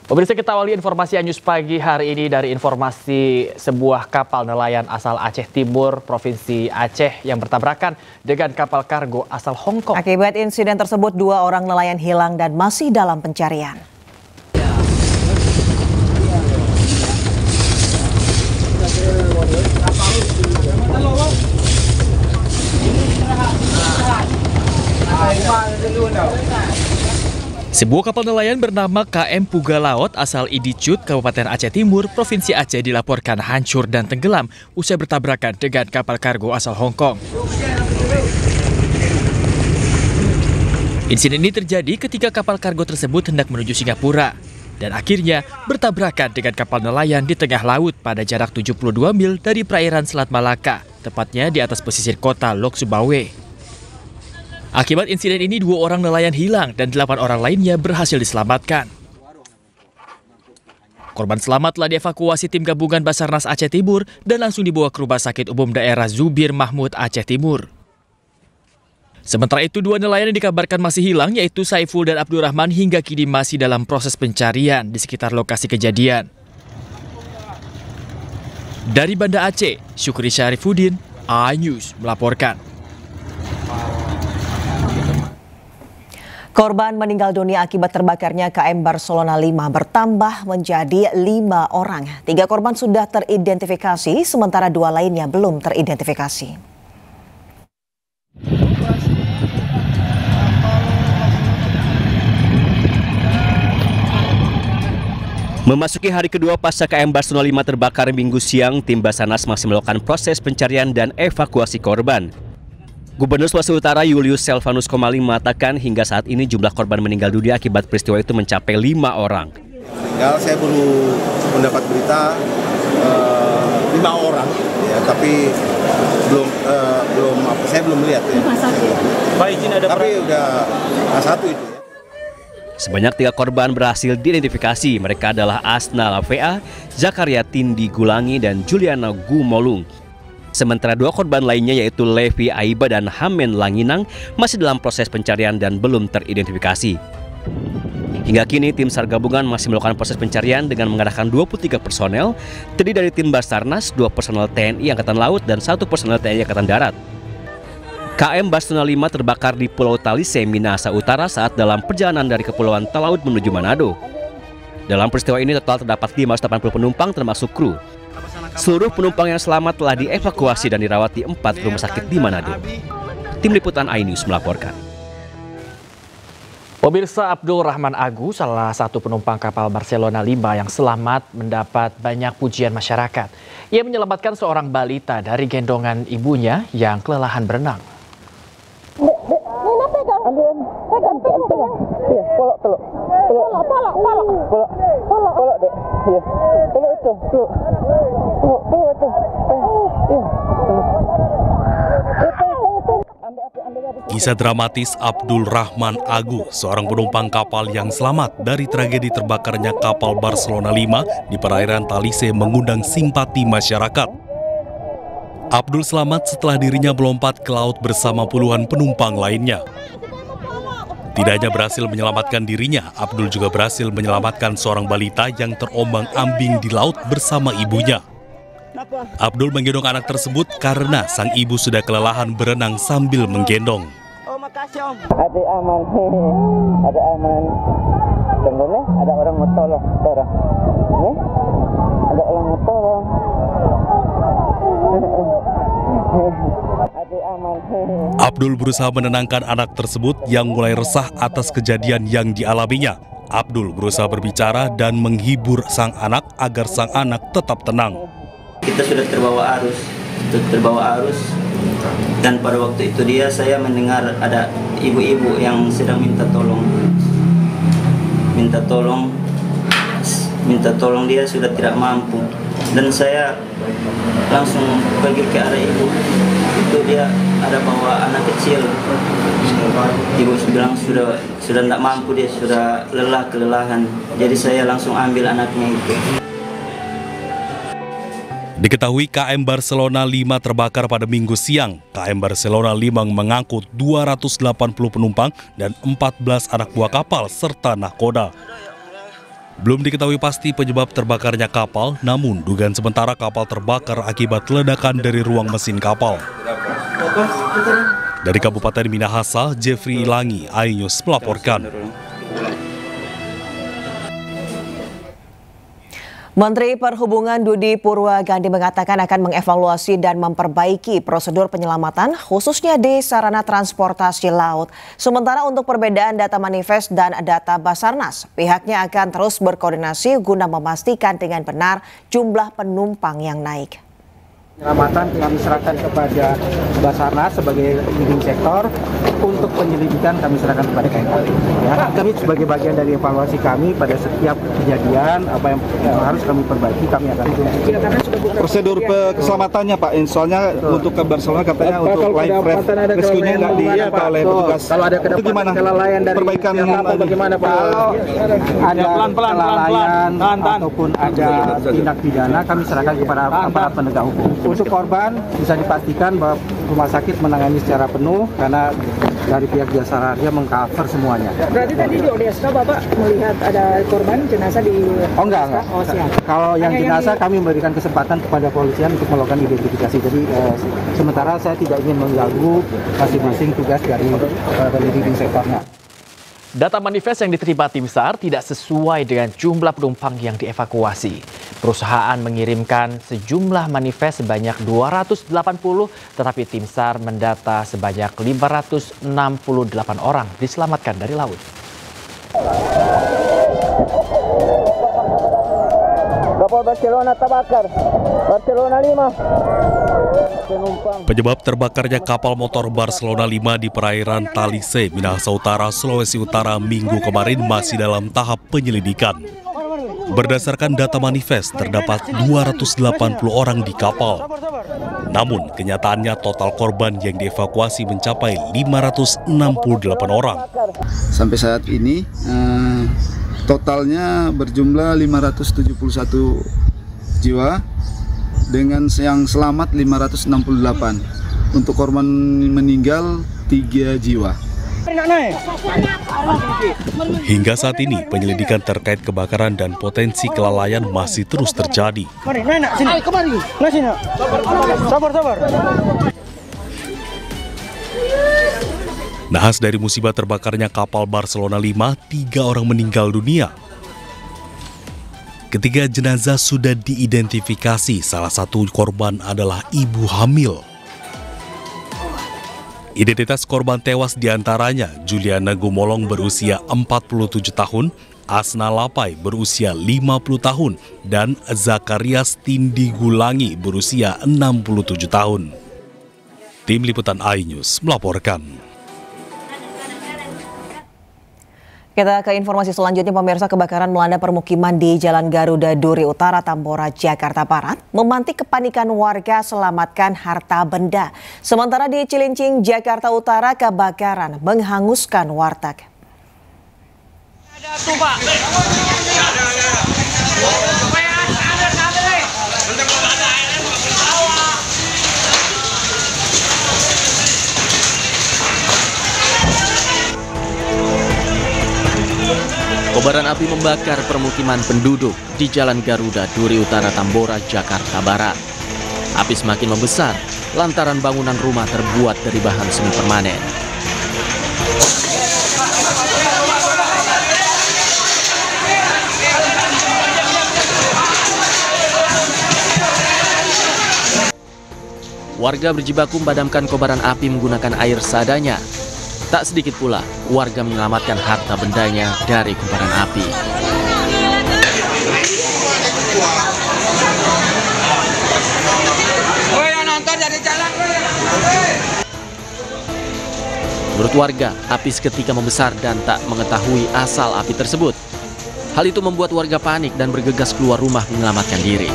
Pemirsa, kita awali informasi Anyus pagi hari ini dari informasi sebuah kapal nelayan asal Aceh Timur, Provinsi Aceh yang bertabrakan dengan kapal kargo asal Hong Kong. Akibat insiden tersebut, 2 orang nelayan hilang dan masih dalam pencarian. Sebuah kapal nelayan bernama KM Puga Laut asal Idicut, Kabupaten Aceh Timur, Provinsi Aceh dilaporkan hancur dan tenggelam usai bertabrakan dengan kapal kargo asal Hong Kong. Insiden ini terjadi ketika kapal kargo tersebut hendak menuju Singapura dan akhirnya bertabrakan dengan kapal nelayan di tengah laut pada jarak 72 mil dari perairan Selat Malaka, tepatnya di atas pesisir kota Lok Subawe. Akibat insiden ini 2 orang nelayan hilang dan 8 orang lainnya berhasil diselamatkan. Korban selamat telah dievakuasi tim gabungan Basarnas Aceh Timur dan langsung dibawa ke Rumah Sakit Umum Daerah Zubir Mahmud Aceh Timur. Sementara itu 2 nelayan yang dikabarkan masih hilang yaitu Saiful dan Abdurrahman hingga kini masih dalam proses pencarian di sekitar lokasi kejadian. Dari Banda Aceh, Syukri Syarifuddin, iNews melaporkan. Korban meninggal dunia akibat terbakarnya KM Barcelona 5 bertambah menjadi 5 orang. 3 korban sudah teridentifikasi, sementara 2 lainnya belum teridentifikasi. Memasuki hari kedua pasca KM Barcelona 5 terbakar Minggu siang, tim Basarnas masih melakukan proses pencarian dan evakuasi korban. Gubernur Sulawesi Utara Julius Selvanus Komali mengatakan hingga saat ini jumlah korban meninggal dunia akibat peristiwa itu mencapai 5 orang. Ya, saya baru mendapat berita 5 orang, ya, tapi saya belum melihat. Ya. Tapi udah satu itu. Ya. Sebanyak 3 korban berhasil diidentifikasi. Mereka adalah Asna Lavea, Zakaria Tindi Gulangi, dan Juliana Gumolung. Sementara 2 korban lainnya yaitu Levi Aiba dan Hamen Langinang masih dalam proses pencarian dan belum teridentifikasi. Hingga kini tim SAR gabungan masih melakukan proses pencarian dengan mengerahkan 23 personel, terdiri dari tim Basarnas, 2 personel TNI Angkatan Laut dan 1 personel TNI Angkatan Darat. KM Barcelona 5 terbakar di Pulau Talise, Minahasa Utara saat dalam perjalanan dari Kepulauan Talaud menuju Manado. Dalam peristiwa ini total terdapat 580 penumpang termasuk kru. Seluruh penumpang yang selamat telah dievakuasi dan dirawat di 4 rumah sakit di Manado. Tim Liputan iNews melaporkan. Pemirsa, Abdul Rahman Agu, salah satu penumpang kapal Barcelona 5 yang selamat, mendapat banyak pujian masyarakat. Ia menyelamatkan seorang balita dari gendongan ibunya yang kelelahan berenang. Kisah dramatis Abdul Rahman Agu, seorang penumpang kapal yang selamat dari tragedi terbakarnya kapal Barcelona 5 di perairan Talise mengundang simpati masyarakat. Abdul selamat setelah dirinya melompat ke laut bersama puluhan penumpang lainnya. Tidak hanya berhasil menyelamatkan dirinya, Abdul juga berhasil menyelamatkan seorang balita yang terombang-ambing di laut bersama ibunya. Abdul menggendong anak tersebut karena sang ibu sudah kelelahan berenang sambil menggendong. Adik aman, ada aman. Tunggulah, ada orang mau tolong, ada orang mau tolong. Abdul berusaha menenangkan anak tersebut yang mulai resah atas kejadian yang dialaminya. Abdul berusaha berbicara dan menghibur sang anak agar sang anak tetap tenang. Kita sudah terbawa arus, dan pada waktu itu saya mendengar ada ibu-ibu yang sedang minta tolong, dia sudah tidak mampu, dan saya langsung pergi ke arah ibu. Itu dia ada bawa anak kecil. Ibu bilang sudah tidak mampu, dia sudah kelelahan. Jadi saya langsung ambil anaknya itu. Diketahui KM Barcelona 5 terbakar pada Minggu siang. KM Barcelona 5 mengangkut 280 penumpang dan 14 anak buah kapal serta nahkoda. Belum diketahui pasti penyebab terbakarnya kapal, namun dugaan sementara kapal terbakar akibat ledakan dari ruang mesin kapal. Dari Kabupaten Minahasa, Jeffrey Ilangi, iNews melaporkan. Menteri Perhubungan Budi Purwagandi mengatakan akan mengevaluasi dan memperbaiki prosedur penyelamatan khususnya di sarana transportasi laut. Sementara untuk perbedaan data manifest dan data Basarnas, pihaknya akan terus berkoordinasi guna memastikan dengan benar jumlah penumpang yang naik. Penyelamatan kami serahkan kepada Basarnas sebagai leading sektor, untuk penyelidikan kami serahkan kepada KNKT. Ya, kami sebagai bagian dari evaluasi kami pada setiap kejadian apa yang harus kami perbaiki, kami akan prosedur keselamatannya Pak. Soalnya untuk ke Barcelona katanya untuk live rescue-nya nggak diapa oleh petugas. Kalau ada kelalaian dari perbaikan bagaimana Pak? Kalau ada kelalaian ataupun ada tindak pidana, kami serahkan kepada aparat penegak hukum. Untuk korban bisa dipastikan bahwa rumah sakit menangani secara penuh karena dari pihak jasa marga mengcover semuanya. Berarti tadi di ODSK Bapak melihat ada korban jenazah di... Oh enggak. Oh, siap. Kalau yang jenazah kami memberikan kesempatan kepada polisian untuk melakukan identifikasi. Jadi sementara saya tidak ingin mengganggu masing-masing tugas dari leading sektornya. Data manifest yang diterima tim SAR tidak sesuai dengan jumlah penumpang yang dievakuasi. Perusahaan mengirimkan sejumlah manifest sebanyak 280, tetapi tim SAR mendata sebanyak 568 orang diselamatkan dari laut. Kapal Barcelona terbakar. Barcelona 5. Penyebab terbakarnya kapal motor Barcelona 5 di perairan Talise, Minahasa Utara, Sulawesi Utara minggu kemarin masih dalam tahap penyelidikan. Berdasarkan data manifest, terdapat 280 orang di kapal. Namun, kenyataannya total korban yang dievakuasi mencapai 568 orang. Sampai saat ini totalnya berjumlah 571 jiwa dengan yang selamat 568. Untuk korban meninggal 3 jiwa. Hingga saat ini, penyelidikan terkait kebakaran dan potensi kelalaian masih terus terjadi. Nahas dari musibah terbakarnya kapal Barcelona 5, 3 orang meninggal dunia. Ketiga jenazah sudah diidentifikasi, salah satu korban adalah ibu hamil. Identitas korban tewas diantaranya Juliana Gumolong berusia 47 tahun, Asna Lapai berusia 50 tahun, dan Zakarias Tindi Gulangi berusia 67 tahun. Tim Liputan iNews melaporkan. Kita ke informasi selanjutnya, pemirsa. Kebakaran melanda permukiman di Jalan Garuda Duri Utara, Tambora, Jakarta Barat, memantik kepanikan warga selamatkan harta benda. Sementara di Cilincing, Jakarta Utara, kebakaran menghanguskan warteg. Ada tuh, Pak. Kobaran api membakar permukiman penduduk di Jalan Garuda Duri Utara, Tambora, Jakarta Barat. Api semakin membesar lantaran bangunan rumah terbuat dari bahan semi permanen. Warga berjibaku memadamkan kobaran api menggunakan air seadanya. Tak sedikit pula warga menyelamatkan harta bendanya dari kobaran api. Menurut warga, api seketika membesar dan tak mengetahui asal api tersebut. Hal itu membuat warga panik dan bergegas keluar rumah menyelamatkan diri.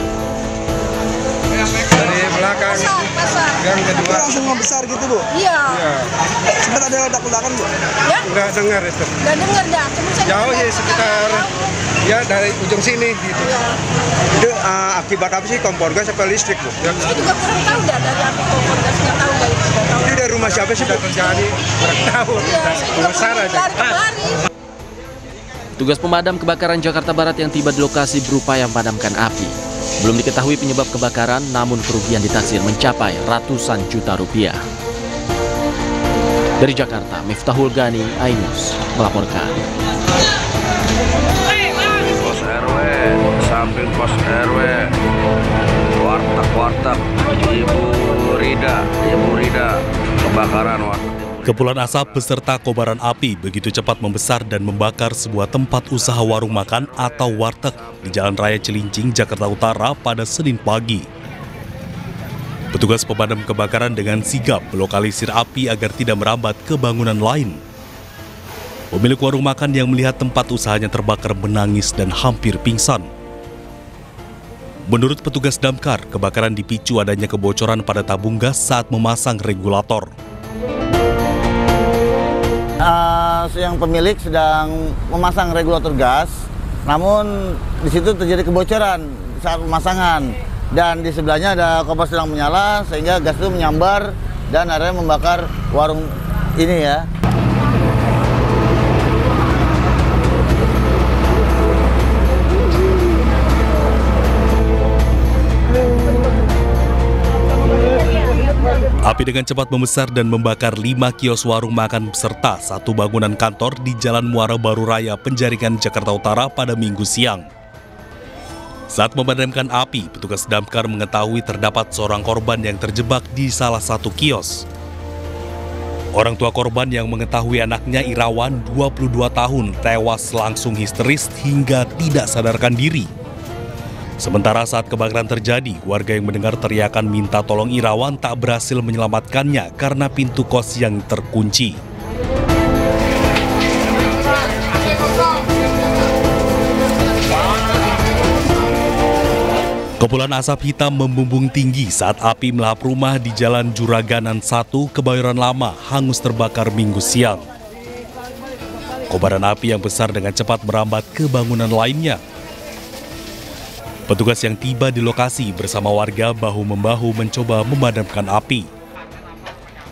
Dari belakang, gang kedua. Langsung membesar gitu, Bu? Iya. Sempat ada ledak-ledakan, Bu? Ya? Nggak dengar itu. Nggak dengar dah. Jauh ya, sekitar ya dari ujung sini gitu. Ya. Itu akibat apa sih, kompor gas atau listrik, Bu? Saya juga kurang tahu dah dari api kompor gas, nggak tahu dari Itu dari rumah siapa sih, Bu? Terjadi kurang tahu. Iya, saya juga Besar aja. dari kemarin. Petugas pemadam kebakaran Jakarta Barat yang tiba di lokasi berupaya memadamkan api. Belum diketahui penyebab kebakaran, namun kerugian ditaksir mencapai ratusan juta rupiah. Dari Jakarta, Miftahul Gani, iNews melaporkan. Pos RW, samping pos RW, warteg Ibu Rida, kebakaran warteg. Kepulan asap beserta kobaran api begitu cepat membesar dan membakar sebuah tempat usaha warung makan atau warteg di Jalan Raya Cilincing, Jakarta Utara pada Senin pagi. Petugas pemadam kebakaran dengan sigap melokalisir api agar tidak merambat ke bangunan lain. Pemilik warung makan yang melihat tempat usahanya terbakar menangis dan hampir pingsan. Menurut petugas damkar, kebakaran dipicu adanya kebocoran pada tabung gas saat memasang regulator. Yang pemilik sedang memasang regulator gas, namun di situ terjadi kebocoran saat pemasangan, dan di sebelahnya ada kompor sedang menyala sehingga gas itu menyambar dan akhirnya membakar warung ini ya. Api dengan cepat membesar dan membakar 5 kios warung makan serta 1 bangunan kantor di Jalan Muara Baru Raya, Penjaringan, Jakarta Utara pada Minggu siang. Saat memadamkan api, petugas damkar mengetahui terdapat seorang korban yang terjebak di salah satu kios. Orang tua korban yang mengetahui anaknya Irawan, 22 tahun, tewas langsung histeris hingga tidak sadarkan diri. Sementara saat kebakaran terjadi, warga yang mendengar teriakan minta tolong Irawan tak berhasil menyelamatkannya karena pintu kos yang terkunci. Kepulan asap hitam membumbung tinggi saat api melahap rumah di Jalan Juraganan 1, Kebayoran Lama, hangus terbakar Minggu siang. Kobaran api yang besar dengan cepat merambat ke bangunan lainnya. Petugas yang tiba di lokasi bersama warga bahu-membahu mencoba memadamkan api.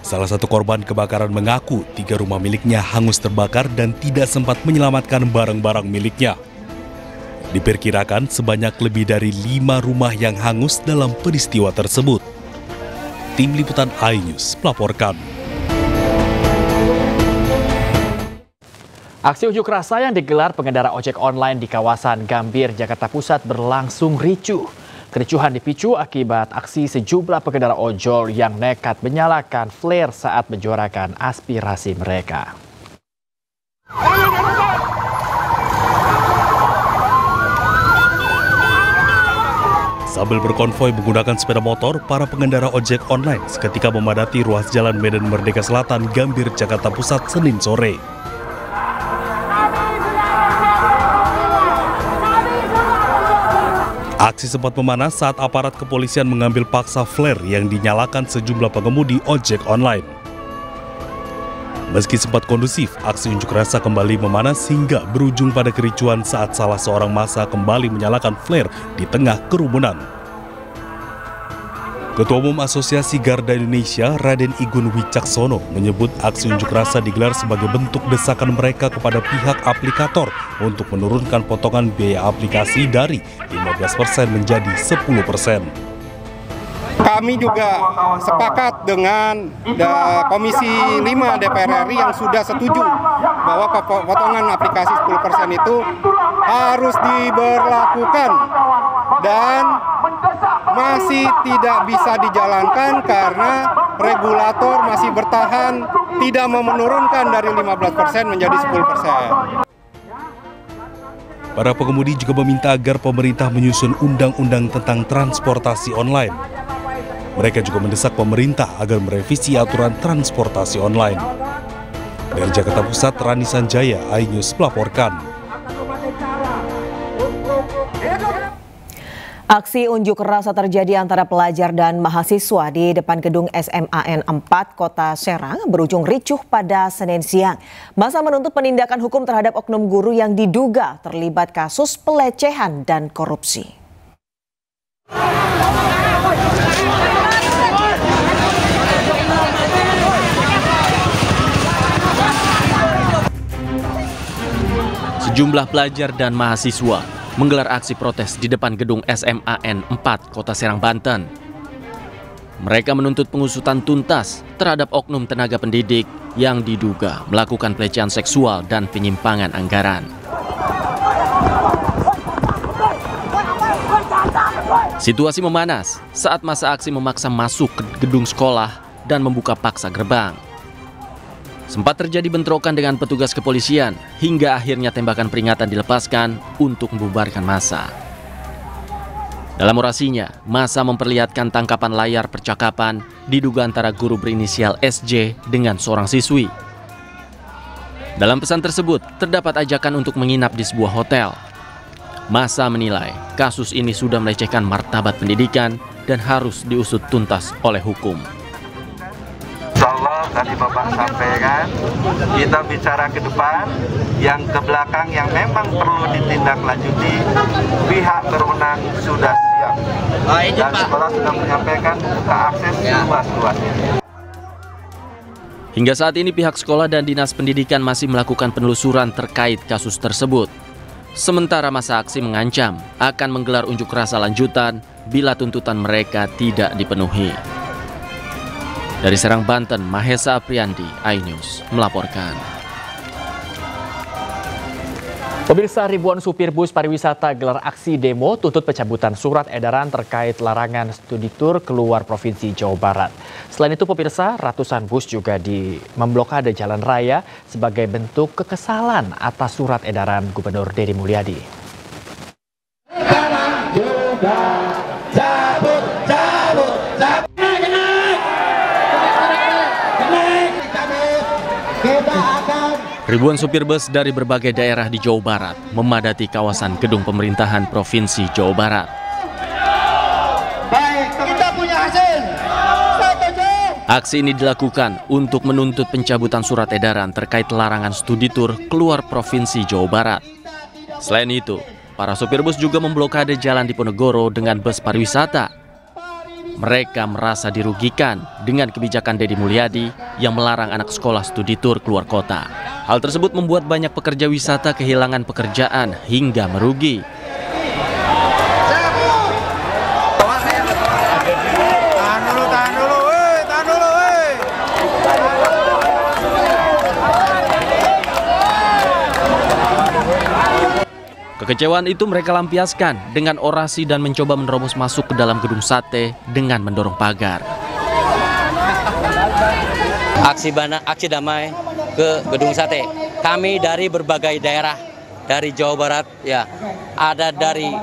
Salah satu korban kebakaran mengaku 3 rumah miliknya hangus terbakar dan tidak sempat menyelamatkan barang-barang miliknya. Diperkirakan sebanyak lebih dari 5 rumah yang hangus dalam peristiwa tersebut. Tim Liputan iNews melaporkan. Aksi unjuk rasa yang digelar pengendara ojek online di kawasan Gambir, Jakarta Pusat berlangsung ricuh. Kericuhan dipicu akibat aksi sejumlah pengendara ojol yang nekat menyalakan flare saat menyuarakan aspirasi mereka. Sambil berkonvoi menggunakan sepeda motor, para pengendara ojek online seketika memadati ruas Jalan Medan Merdeka Selatan, Gambir, Jakarta Pusat, Senin sore. Aksi sempat memanas saat aparat kepolisian mengambil paksa flare yang dinyalakan sejumlah pengemudi ojek online. Meski sempat kondusif, aksi unjuk rasa kembali memanas hingga berujung pada kericuan saat salah seorang massa kembali menyalakan flare di tengah kerumunan. Ketua Umum Asosiasi Garda Indonesia, Raden Igun Wicaksono, menyebut aksi unjuk rasa digelar sebagai bentuk desakan mereka kepada pihak aplikator untuk menurunkan potongan biaya aplikasi dari 15% menjadi 10%. Kami juga sepakat dengan Komisi 5 DPR RI yang sudah setuju bahwa potongan aplikasi 10% itu harus diberlakukan dan masih tidak bisa dijalankan karena regulator masih bertahan tidak mau menurunkan dari 15% menjadi 10%. Para pengemudi juga meminta agar pemerintah menyusun undang-undang tentang transportasi online. Mereka juga mendesak pemerintah agar merevisi aturan transportasi online. Dari Jakarta Pusat, Rani Sanjaya, iNews melaporkan. Aksi unjuk rasa terjadi antara pelajar dan mahasiswa di depan gedung SMAN 4 Kota Serang berujung ricuh pada Senin siang. Massa menuntut penindakan hukum terhadap oknum guru yang diduga terlibat kasus pelecehan dan korupsi. Sejumlah pelajar dan mahasiswa menggelar aksi protes di depan gedung SMAN 4 Kota Serang, Banten. Mereka menuntut pengusutan tuntas terhadap oknum tenaga pendidik yang diduga melakukan pelecehan seksual dan penyimpangan anggaran. Situasi memanas saat massa aksi memaksa masuk ke gedung sekolah dan membuka paksa gerbang. Sempat terjadi bentrokan dengan petugas kepolisian hingga akhirnya tembakan peringatan dilepaskan untuk membubarkan massa. Dalam orasinya, massa memperlihatkan tangkapan layar percakapan diduga antara guru berinisial SJ dengan seorang siswi. Dalam pesan tersebut, terdapat ajakan untuk menginap di sebuah hotel. Massa menilai kasus ini sudah melecehkan martabat pendidikan dan harus diusut tuntas oleh hukum. Insyaallah tadi Bapak sampaikan, kita bicara ke depan, yang ke belakang yang memang perlu ditindaklanjuti, pihak berwenang sudah siap. Dan sekolah sudah menyampaikan buka akses luas-luasnya. Hingga saat ini pihak sekolah dan dinas pendidikan masih melakukan penelusuran terkait kasus tersebut. Sementara massa aksi mengancam akan menggelar unjuk rasa lanjutan bila tuntutan mereka tidak dipenuhi. Dari Serang, Banten, Mahesa Apriandi, iNews melaporkan. Pemirsa, ribuan supir bus pariwisata gelar aksi demo tuntut pencabutan surat edaran terkait larangan studi tur keluar Provinsi Jawa Barat. Selain itu, pemirsa, ratusan bus juga memblokade jalan raya sebagai bentuk kekesalan atas surat edaran Gubernur Deddy Mulyadi. Ribuan supir bus dari berbagai daerah di Jawa Barat memadati kawasan gedung pemerintahan Provinsi Jawa Barat. Kita punya hasil. Aksi ini dilakukan untuk menuntut pencabutan surat edaran terkait larangan studi tur keluar Provinsi Jawa Barat. Selain itu, para supir bus juga memblokade jalan Diponegoro dengan bus pariwisata. Mereka merasa dirugikan dengan kebijakan Deddy Mulyadi yang melarang anak sekolah studi tur keluar kota. Hal tersebut membuat banyak pekerja wisata kehilangan pekerjaan hingga merugi. Kekecewaan itu mereka lampiaskan dengan orasi dan mencoba menerobos masuk ke dalam gedung sate dengan mendorong pagar. Aksi damai ke gedung sate. Kami dari berbagai daerah dari Jawa Barat, ya, ada dari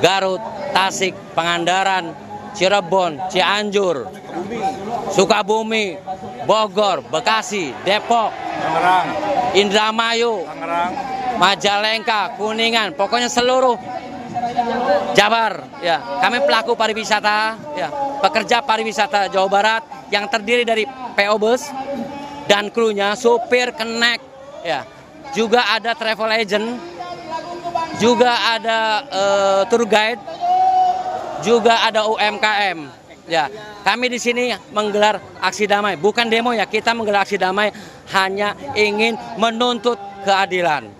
Garut, Tasik, Pangandaran, Cirebon, Cianjur, Sukabumi, Bogor, Bekasi, Depok, Indramayu, Majalengka, Kuningan, pokoknya seluruh Jabar, ya. Kami pelaku pariwisata, ya, pekerja pariwisata Jawa Barat yang terdiri dari PO bus dan krunya, supir, kenek, ya. Juga ada travel agent, juga ada tour guide, juga ada UMKM, ya. Kami di sini menggelar aksi damai, bukan demo, ya. Kita menggelar aksi damai hanya ingin menuntut keadilan.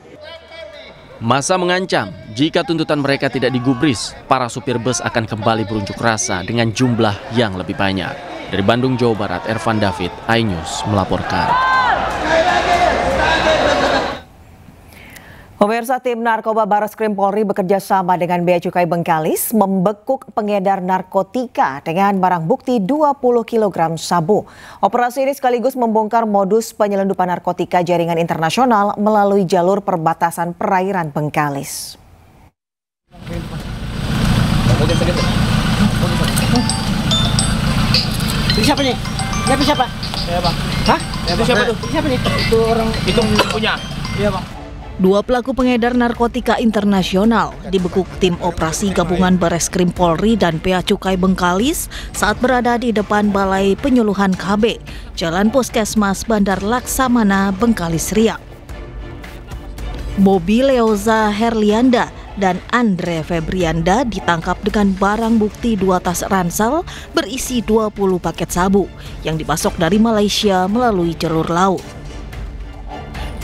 Massa mengancam jika tuntutan mereka tidak digubris, para supir bus akan kembali berunjuk rasa dengan jumlah yang lebih banyak. Dari Bandung, Jawa Barat, Ervan David, iNews melaporkan. Pemirsa, tim Narkoba Barreskrim Polri bekerja sama dengan Bea Cukai Bengkalis membekuk pengedar narkotika dengan barang bukti 20 kg sabu. Operasi ini sekaligus membongkar modus penyelundupan narkotika jaringan internasional melalui jalur perbatasan perairan Bengkalis. Siapa nih? Siapa? Ya, Bang. Hah? Itu siapa tuh? Siapa nih? Itu orang itu punya. Iya, Bang. Dua pelaku pengedar narkotika internasional dibekuk tim operasi gabungan Barreskrim Polri dan Bea Cukai Bengkalis saat berada di depan Balai Penyuluhan KB, Jalan Puskesmas Bandar Laksamana, Bengkalis, Riau. Bobby Leoza Herlianda dan Andre Febrianda ditangkap dengan barang bukti 2 tas ransel berisi 20 paket sabu yang dipasok dari Malaysia melalui jalur laut.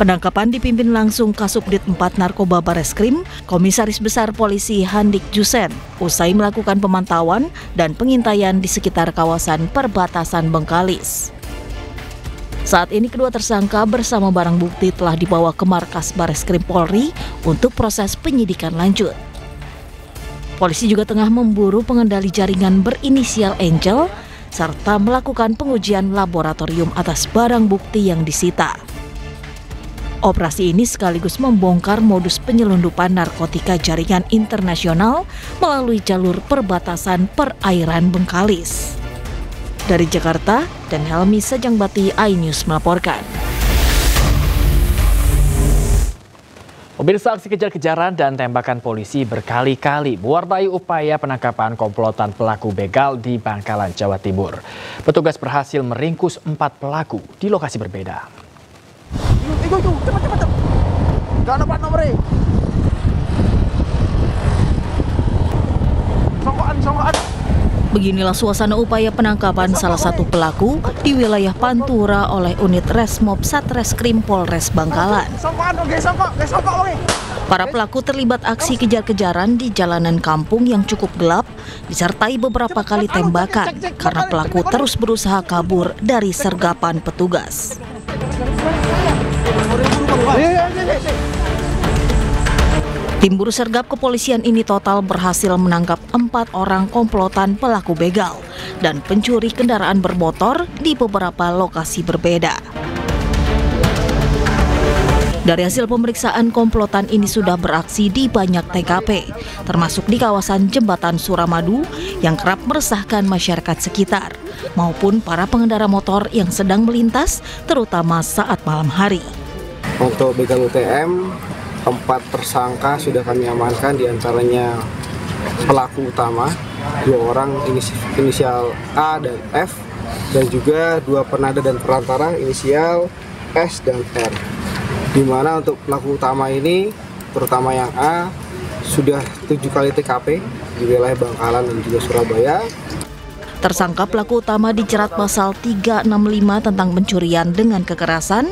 Penangkapan dipimpin langsung Kasubdit 4 Narkoba Bareskrim, Komisaris Besar Polisi Handik Jusen, usai melakukan pemantauan dan pengintaian di sekitar kawasan perbatasan Bengkalis. Saat ini kedua tersangka bersama barang bukti telah dibawa ke markas Bareskrim Polri untuk proses penyidikan lanjut. Polisi juga tengah memburu pengendali jaringan berinisial Angel serta melakukan pengujian laboratorium atas barang bukti yang disita. Operasi ini sekaligus membongkar modus penyelundupan narkotika jaringan internasional melalui jalur perbatasan perairan Bengkalis. Dari Jakarta, dan Helmi Sajangbati, iNews melaporkan. Pemirsa, aksi kejar-kejaran dan tembakan polisi berkali-kali mewarnai upaya penangkapan komplotan pelaku begal di Bangkalan, Jawa Timur. Petugas berhasil meringkus 4 pelaku di lokasi berbeda. Itu, cepat. Gak dapat nomornya. Songkokan. Beginilah suasana upaya penangkapan salah satu pelaku di wilayah Pantura oleh unit Resmob Satreskrim Polres Bangkalan. Songkok. Para pelaku terlibat aksi kejar-kejaran di jalanan kampung yang cukup gelap, disertai beberapa kali tembakan karena pelaku terus berusaha kabur dari sergapan petugas. Tim buru sergap kepolisian ini total berhasil menangkap 4 orang komplotan pelaku begal dan pencuri kendaraan bermotor di beberapa lokasi berbeda. Dari hasil pemeriksaan, komplotan ini sudah beraksi di banyak TKP, termasuk di kawasan Jembatan Suramadu yang kerap meresahkan masyarakat sekitar, maupun para pengendara motor yang sedang melintas, terutama saat malam hari. Untuk begal UTM, 4 tersangka sudah kami amankan, diantaranya pelaku utama, 2 orang inisial A dan F, dan juga 2 penada dan perantara inisial S dan R. Di mana untuk pelaku utama ini, terutama yang A, sudah 7 kali TKP di wilayah Bangkalan dan juga Surabaya. Tersangka pelaku utama dijerat pasal 365 tentang pencurian dengan kekerasan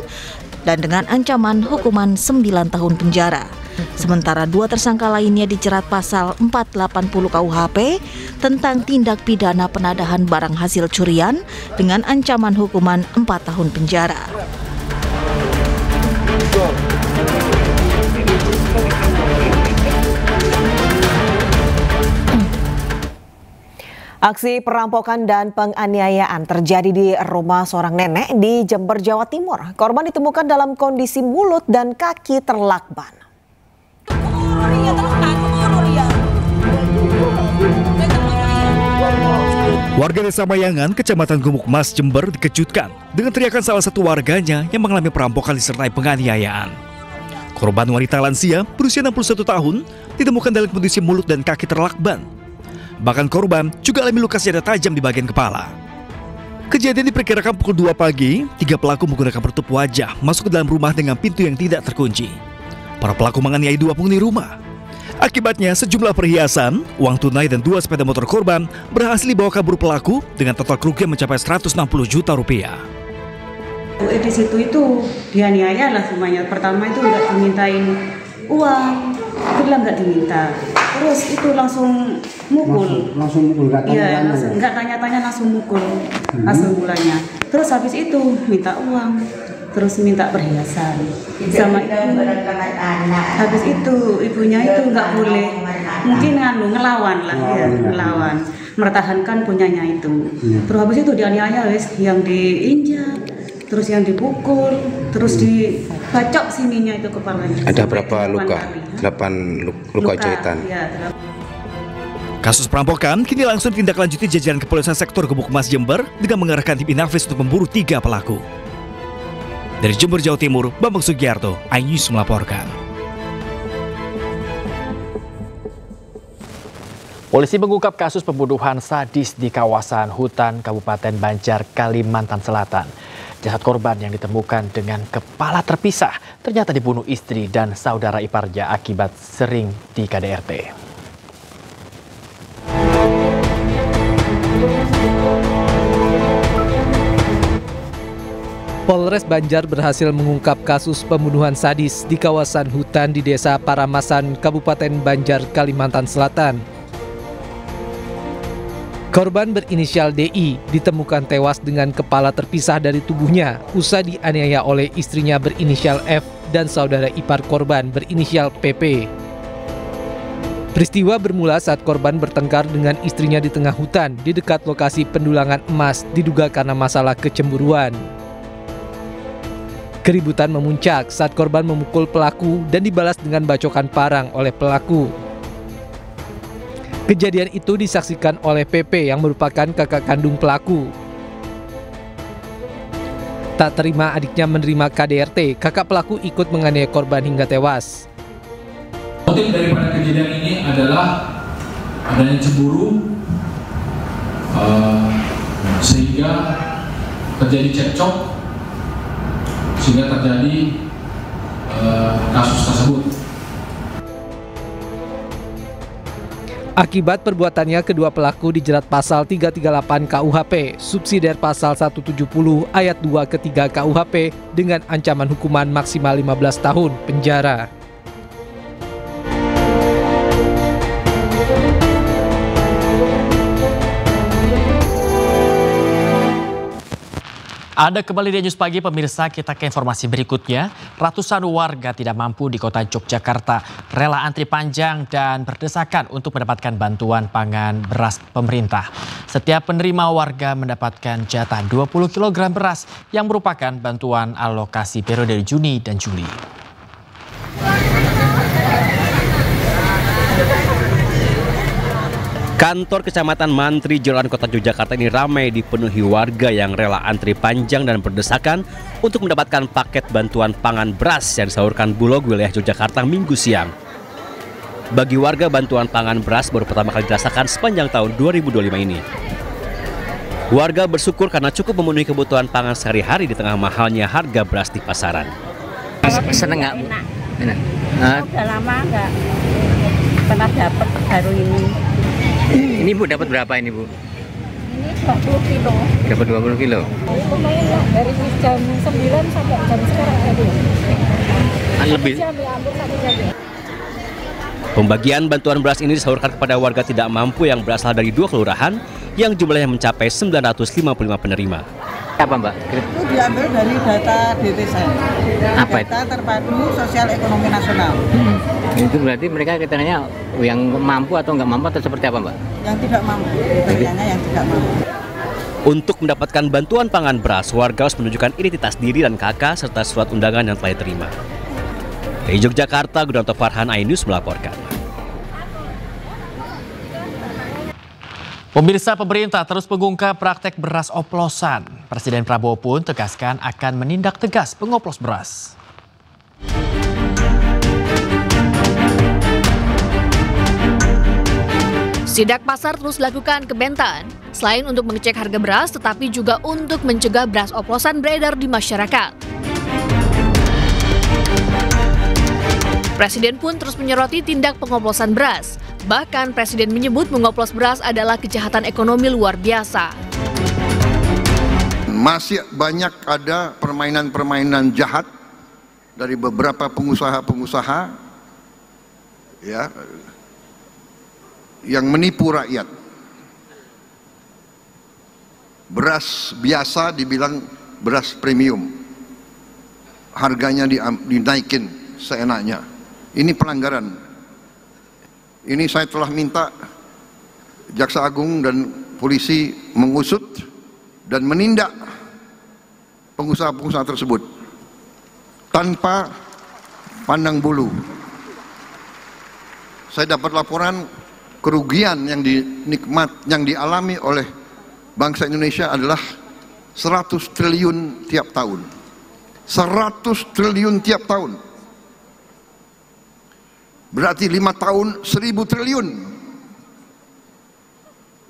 dan dengan ancaman hukuman 9 tahun penjara. Sementara 2 tersangka lainnya dijerat pasal 480 KUHP tentang tindak pidana penadahan barang hasil curian dengan ancaman hukuman 4 tahun penjara. Aksi perampokan dan penganiayaan terjadi di rumah seorang nenek di Jember, Jawa Timur. Korban ditemukan dalam kondisi mulut dan kaki terlakban. Warga Desa Mayangan, Kecamatan Gumuk Mas, Jember dikejutkan dengan teriakan salah satu warganya yang mengalami perampokan disertai penganiayaan. Korban wanita lansia berusia 61 tahun ditemukan dalam kondisi mulut dan kaki terlakban. Bahkan korban juga alami luka senjata tajam di bagian kepala. Kejadian diperkirakan pukul 2 pagi, 3 pelaku menggunakan penutup wajah masuk ke dalam rumah dengan pintu yang tidak terkunci. Para pelaku menganiaya 2 penghuni rumah. Akibatnya sejumlah perhiasan, uang tunai dan 2 sepeda motor korban berhasil dibawa kabur pelaku dengan total kerugian mencapai 160 juta rupiah. Di situ itu dianiaya lah semuanya. Pertama itu nggak dimintain uang, bilang nggak diminta. Terus itu langsung mukul. Langsung mukul, nggak tanya-tanya? Iya, nggak tanya-tanya, langsung mukul. Langsung mulanya. Terus habis itu minta uang, terus minta perhiasan. Sama ibu. Habis itu ibunya itu nggak boleh. Mungkin ngelawan lah, ya, ngelawan. Mertahankan punyanya itu. Terus habis itu dianiaya wes, yang diinjak, terus yang dipukul, terus dibacok sininya itu kepalanya. Ada berapa luka? 8 luka jahitan. Ya, Kasus perampokan kini langsung ditindaklanjuti jajaran kepolisian sektor Gumuk Mas Jember dengan mengerahkan tim Inafis untuk memburu 3 pelaku. Dari Jember, Jawa Timur, Bambang Sugiarto, iNews melaporkan. Polisi mengungkap kasus pembunuhan sadis di kawasan hutan Kabupaten Banjar, Kalimantan Selatan. Jasad korban yang ditemukan dengan kepala terpisah ternyata dibunuh istri dan saudara iparnya akibat sering di KDRT. Polres Banjar berhasil mengungkap kasus pembunuhan sadis di kawasan hutan di Desa Paramasan, Kabupaten Banjar, Kalimantan Selatan. Korban berinisial DI ditemukan tewas dengan kepala terpisah dari tubuhnya usai dianiaya oleh istrinya berinisial F dan saudara ipar korban berinisial PP. Peristiwa bermula saat korban bertengkar dengan istrinya di tengah hutan di dekat lokasi pendulangan emas, diduga karena masalah kecemburuan. Keributan memuncak saat korban memukul pelaku dan dibalas dengan bacokan parang oleh pelaku. Kejadian itu disaksikan oleh PP yang merupakan kakak kandung pelaku. Tak terima adiknya menerima KDRT, kakak pelaku ikut menganiaya korban hingga tewas. Motif daripada kejadian ini adalah adanya cemburu, sehingga terjadi cekcok, sehingga terjadi kasus tersebut. Akibat perbuatannya, kedua pelaku dijerat pasal 338 KUHP, subsidiar pasal 170 ayat 2 ketiga KUHP dengan ancaman hukuman maksimal 15 tahun penjara. Anda kembali di News Pagi, pemirsa. Kita ke informasi berikutnya. Ratusan warga tidak mampu di kota Yogyakarta rela antri panjang dan berdesakan untuk mendapatkan bantuan pangan beras pemerintah. Setiap penerima warga mendapatkan jatah 20 kg beras yang merupakan bantuan alokasi periode Juni dan Juli. Kantor Kecamatan Mantri Joroan Kota Yogyakarta ini ramai dipenuhi warga yang rela antri panjang dan berdesakan untuk mendapatkan paket bantuan pangan beras yang disalurkan Bulog wilayah Yogyakarta Minggu siang. Bagi warga, bantuan pangan beras baru pertama kali dirasakan sepanjang tahun 2025 ini. Warga bersyukur karena cukup memenuhi kebutuhan pangan sehari-hari di tengah mahalnya harga beras di pasaran. Seneng nggak, Bu? Udah lama nggak pernah dapat, baru ini. Ini Bu dapat berapa ini Bu? Ini 20 kilo. Dapat 20 kilo? Lumayan lah, dari jam 9 sampai jam sekarang tadi. Lebih. Pembagian bantuan beras ini disalurkan kepada warga tidak mampu yang berasal dari 2 kelurahan yang jumlahnya mencapai 955 penerima. Apa Mbak? Itu diambil dari data DTS. Apa itu? Data terpadu sosial ekonomi nasional. Itu berarti mereka katanya yang mampu atau nggak mampu atau seperti apa Mbak? Yang tidak mampu, kriterianya yang tidak mampu. Untuk mendapatkan bantuan pangan beras, warga harus menunjukkan identitas diri dan KK serta surat undangan yang telah diterima. Dari Yogyakarta, Gudanto Farhan, iNews melaporkan. Pemirsa, pemerintah terus mengungkap praktek beras oplosan. Presiden Prabowo pun tegaskan akan menindak tegas pengoplos beras. Sidak pasar terus dilakukan ke Bentan, selain untuk mengecek harga beras, tetapi juga untuk mencegah beras oplosan beredar di masyarakat. Presiden pun terus menyoroti tindak pengoplosan beras. Bahkan Presiden menyebut mengoplos beras adalah kejahatan ekonomi luar biasa. Masih banyak ada permainan-permainan jahat dari beberapa pengusaha-pengusaha ya, yang menipu rakyat. Beras biasa dibilang beras premium, harganya dinaikin seenaknya. Ini pelanggaran. Ini saya telah minta Jaksa Agung dan polisi mengusut dan menindak pengusaha-pengusaha tersebut tanpa pandang bulu. Saya dapat laporan kerugian yang dialami oleh bangsa Indonesia adalah 100 triliun tiap tahun. 100 triliun tiap tahun. Berarti 5 tahun 1000 triliun.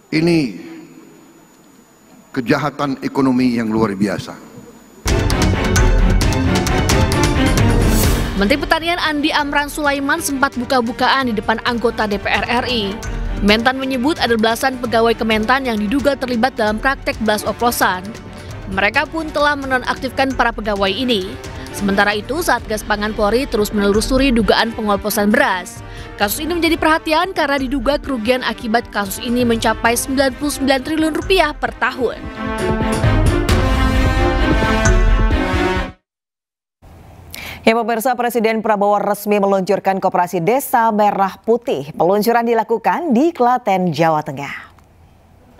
Ini kejahatan ekonomi yang luar biasa. Menteri Pertanian Andi Amran Sulaiman sempat buka-bukaan di depan anggota DPR RI. Mentan menyebut ada belasan pegawai Kementan yang diduga terlibat dalam praktek beras oplosan. Mereka pun telah menonaktifkan para pegawai ini. Sementara itu, Satgas Pangan Polri terus menelusuri dugaan pengoplosan beras. Kasus ini menjadi perhatian karena diduga kerugian akibat kasus ini mencapai 99 triliun rupiah per tahun. Ya pemirsa, Presiden Prabowo resmi meluncurkan Koperasi Desa Merah Putih. Peluncuran dilakukan di Klaten, Jawa Tengah.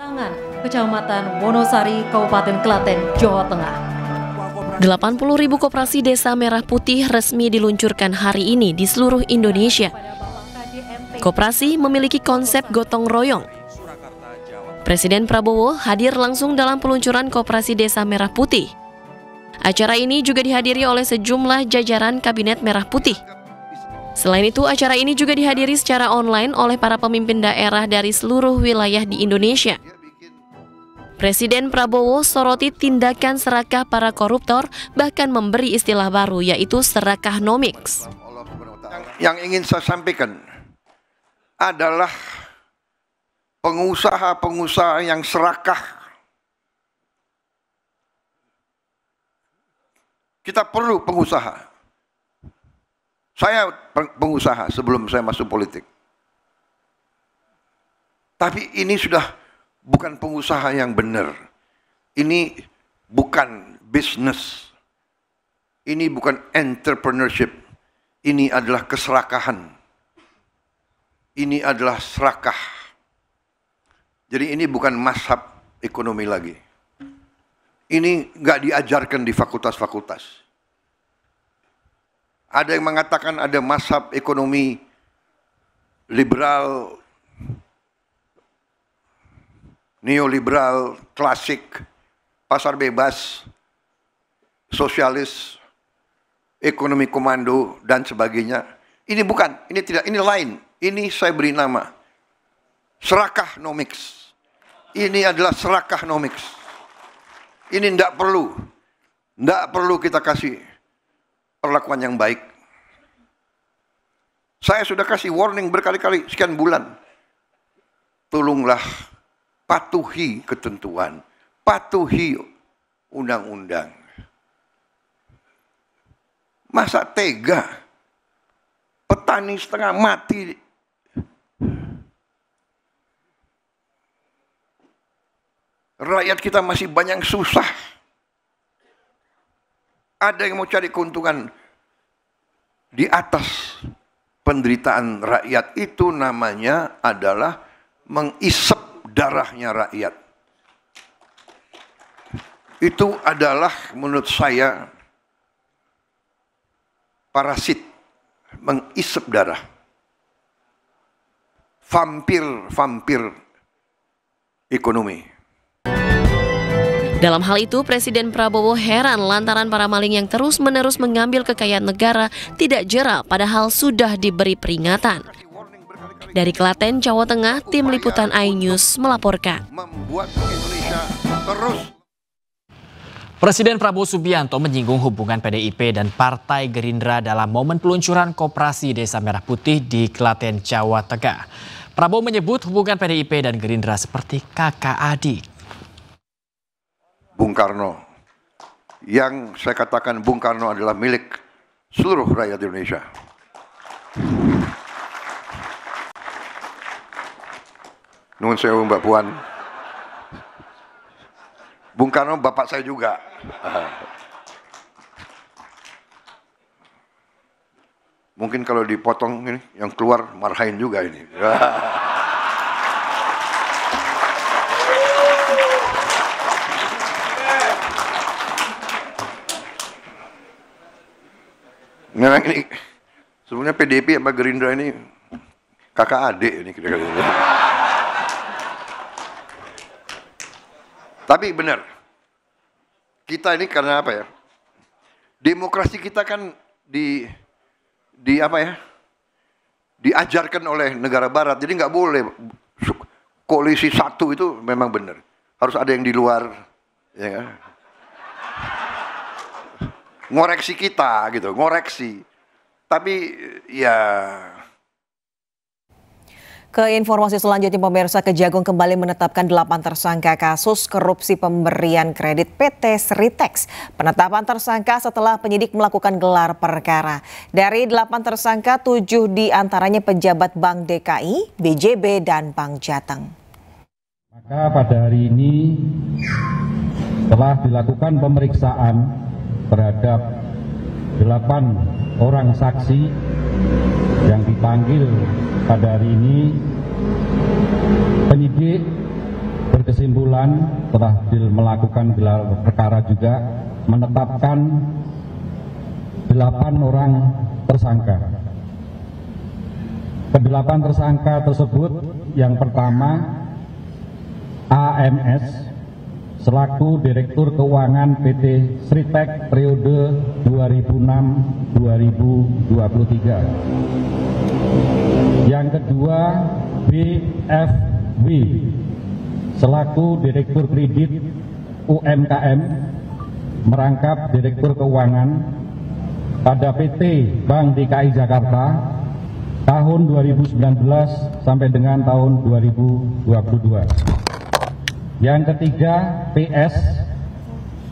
Tangan, Kecamatan Wonosari, Kabupaten Klaten, Jawa Tengah. 80.000 koperasi Desa Merah Putih resmi diluncurkan hari ini di seluruh Indonesia. Koperasi memiliki konsep gotong royong. Presiden Prabowo hadir langsung dalam peluncuran Koperasi Desa Merah Putih. Acara ini juga dihadiri oleh sejumlah jajaran Kabinet Merah Putih. Selain itu, acara ini juga dihadiri secara online oleh para pemimpin daerah dari seluruh wilayah di Indonesia. Presiden Prabowo soroti tindakan serakah para koruptor, bahkan memberi istilah baru yaitu serakahnomics. Yang ingin saya sampaikan adalah pengusaha-pengusaha yang serakah. Kita perlu pengusaha. Saya pengusaha sebelum saya masuk politik. Tapi ini sudah bukan pengusaha yang benar. Ini bukan bisnis. Ini bukan entrepreneurship. Ini adalah keserakahan. Ini adalah serakah. Jadi ini bukan mazhab ekonomi lagi. Ini nggak diajarkan di fakultas-fakultas. Ada yang mengatakan ada mazhab ekonomi liberal, neoliberal, klasik, pasar bebas, sosialis, ekonomi komando, dan sebagainya. Ini bukan, ini tidak, ini lain. Ini saya beri nama serakahnomics. Ini adalah serakahnomics. Ini tidak perlu kita kasih perlakuan yang baik. Saya sudah kasih warning berkali-kali, sekian bulan. Tolonglah patuhi ketentuan, patuhi undang-undang. Masa tega petani setengah mati? Rakyat kita masih banyak susah. Ada yang mau cari keuntungan di atas penderitaan rakyat. Itu namanya adalah mengisep darahnya rakyat. Itu adalah menurut saya parasit, mengisep darah. Vampir ekonomi. Dalam hal itu, Presiden Prabowo heran lantaran para maling yang terus-menerus mengambil kekayaan negara tidak jera padahal sudah diberi peringatan. Dari Klaten, Jawa Tengah, Tim Liputan iNews melaporkan. Presiden Prabowo Subianto menyinggung hubungan PDIP dan Partai Gerindra dalam momen peluncuran Koperasi Desa Merah Putih di Klaten, Jawa Tengah. Prabowo menyebut hubungan PDIP dan Gerindra seperti kakak adik. Bung Karno, yang saya katakan Bung Karno adalah milik seluruh rakyat Indonesia. Nuhun sewu Mbak Puan. Bung Karno bapak saya juga. Mungkin kalau dipotong ini, yang keluar marahin juga ini. Memang ini sebenarnya PDIP sama Gerindra ini kakak adik ini kira-kira. Tapi benar, kita ini karena apa ya? Demokrasi kita kan diajarkan oleh negara Barat, jadi nggak boleh koalisi satu itu memang benar. Harus ada yang di luar, ya kan? Ngoreksi kita gitu, ngoreksi. Tapi ya. Ke informasi selanjutnya, pemirsa, Kejagung kembali menetapkan 8 tersangka kasus korupsi pemberian kredit PT Sritex. Penetapan tersangka setelah penyidik melakukan gelar perkara. Dari 8 tersangka, 7 diantaranya pejabat Bank DKI, BJB, dan Bank Jateng. Maka pada hari ini telah dilakukan pemeriksaan terhadap 8 orang saksi yang dipanggil pada hari ini. Penyidik berkesimpulan telah melakukan gelar perkara juga menetapkan 8 orang tersangka. Ke-8 tersangka tersebut yang pertama AMS selaku Direktur Keuangan PT Sritex periode 2006-2023. Yang kedua BFW selaku Direktur Kredit UMKM merangkap Direktur Keuangan pada PT Bank DKI Jakarta tahun 2019 sampai dengan tahun 2022. Yang ketiga PS